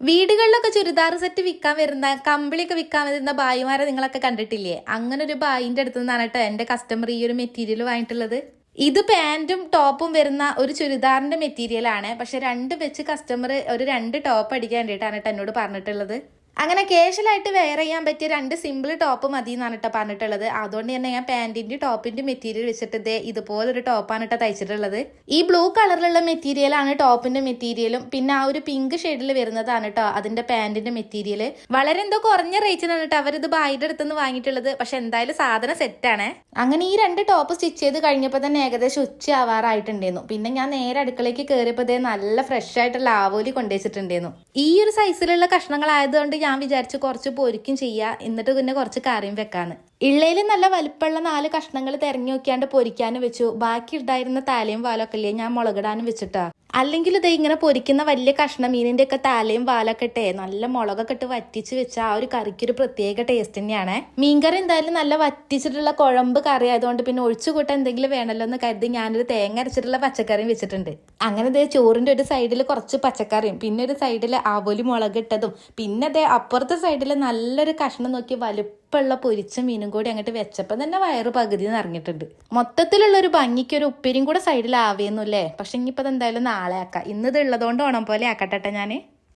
വീടുകളിലൊക്കെ ചുരിദാർ സെറ്റ് വിൽക്കാൻ വരുന്ന കമ്പിളിയൊക്കെ വിൽക്കാൻ വരുന്ന ബായിമാരെ നിങ്ങളൊക്കെ കണ്ടിട്ടില്ലേ? അങ്ങനെ ഒരു ബായിന്റെ അടുത്ത് നിന്നാണ് കേട്ടോ എന്റെ കസ്റ്റമർ ഈ ഒരു മെറ്റീരിയൽ വാങ്ങിയിട്ടുള്ളത്. ഇത് പാന്റും ടോപ്പും വരുന്ന ഒരു ചുരിദാറിന്റെ മെറ്റീരിയൽ ആണ്. പക്ഷെ രണ്ട് വെച്ച് കസ്റ്റമർ ഒരു 2 ടോപ്പ് അടിക്കാൻ വേണ്ടിയിട്ടാണ് കേട്ടോ എന്നോട് പറഞ്ഞിട്ടുള്ളത്. അങ്ങനെ കേഷ്യലായിട്ട് വെയർ ചെയ്യാൻ പറ്റിയ 2 സിമ്പിൾ ടോപ്പ് മതി എന്നാണ് കേട്ടോ പറഞ്ഞിട്ടുള്ളത്. അതുകൊണ്ട് തന്നെ ഞാൻ പാന്റിന്റെ ടോപ്പിന്റെ മെറ്റീരിയൽ വെച്ചിട്ട് ഇതുപോലൊരു ടോപ്പാണ് കേട്ടോ തയ്ച്ചിട്ടുള്ളത്. ഈ ബ്ലൂ കളറിലുള്ള മെറ്റീരിയലാണ് ടോപ്പിന്റെ മെറ്റീരിയലും, പിന്നെ ആ ഒരു പിങ്ക് ഷെയ്ഡിൽ വരുന്നതാണ് കേട്ടോ അതിന്റെ പാന്റിന്റെ മെറ്റീരിയൽ. വളരെ എന്തോ കുറഞ്ഞ റേറ്റിനാണ് കേട്ടോ അവരിത് ബായിയുടെ അടുത്തുനിന്ന് വാങ്ങിയിട്ടുള്ളത്. പക്ഷെ എന്തായാലും സാധനം സെറ്റാണ്. അങ്ങനെ ഈ 2 ടോപ്പ് സ്റ്റിച്ച് ചെയ്ത് കഴിഞ്ഞപ്പോൾ തന്നെ ഏകദേശം ഉച്ച ആവാറായിട്ടുണ്ടായിരുന്നു. പിന്നെ ഞാൻ നേരെ അടുക്കളയ്ക്ക് കയറിയപ്പോൾ നല്ല ഫ്രഷ് ആയിട്ടുള്ള ആവോലി കൊണ്ടുവച്ചിട്ടുണ്ടായിരുന്നു. ഈ ഒരു സൈസിലുള്ള കഷ്ണങ്ങളായതുകൊണ്ട് ഞാൻ വിചാരിച്ചു കുറച്ച് പൊരിക്കും ചെയ്യാം, എന്നിട്ട് പിന്നെ കുറച്ച് കറിയും വെക്കാന്ന്. ഇള്ളയിൽ നല്ല വലുപ്പമുള്ള 4 കഷ്ണങ്ങൾ തിരഞ്ഞു നോക്കിയാണ്ട് പൊരിക്കാനും വെച്ചു. ബാക്കി ഉണ്ടായിരുന്ന തലയും വാലൊക്കെ ഇല്ലേ ഞാൻ മുളകിടാനും വെച്ചിട്ടാ. അല്ലെങ്കിൽ ഇത് ഇങ്ങനെ പൊരിക്കുന്ന വലിയ കഷ്ണം മീനിന്റെ ഒക്കെ തലയും വാലൊക്കെ ഇട്ടേ നല്ല മുളകൊക്കെ ഇട്ട് വറ്റിച്ച് വെച്ച ആ ഒരു കറിക്കൊരു പ്രത്യേക ടേസ്റ്റ് തന്നെയാണ്. മീൻകറി എന്തായാലും നല്ല വറ്റിച്ചിട്ടുള്ള കുഴമ്പ് കറി ആയതുകൊണ്ട് പിന്നെ ഒഴിച്ചുകൂട്ടാൻ എന്തെങ്കിലും വേണമല്ലോ എന്ന് കരുതി ഞാനൊരു തേങ്ങ അരച്ചിട്ടുള്ള പച്ചക്കറിയും വെച്ചിട്ടുണ്ട്. അങ്ങനെ ചോറിന്റെ ഒരു സൈഡിൽ കുറച്ച് പച്ചക്കറിയും പിന്നെ ഒരു സൈഡിൽ ആവോലി മുളകിട്ടതും പിന്നെ അപ്പുറത്തെ സൈഡിൽ നല്ലൊരു കഷ്ണം നോക്കി വലുപ്പമുള്ള പൊരിച്ച മീനും കൂടി അങ്ങോട്ട് വെച്ചപ്പോൾ തന്നെ വയറ് പകുതി നിറഞ്ഞിട്ടുണ്ട്. മൊത്തത്തിലുള്ള ഒരു ഭംഗിക്ക് ഒരു ഉപ്പേരിയും കൂടെ സൈഡിൽ ആവേന്നല്ലേ. പക്ഷെ ഇനിയിപ്പോൾ എന്തായാലും നാളെ ആക്കാം. ഇന്നത് ഉള്ളതുകൊണ്ട് ഓണം പോലെ ആക്കട്ടെ ഞാൻ.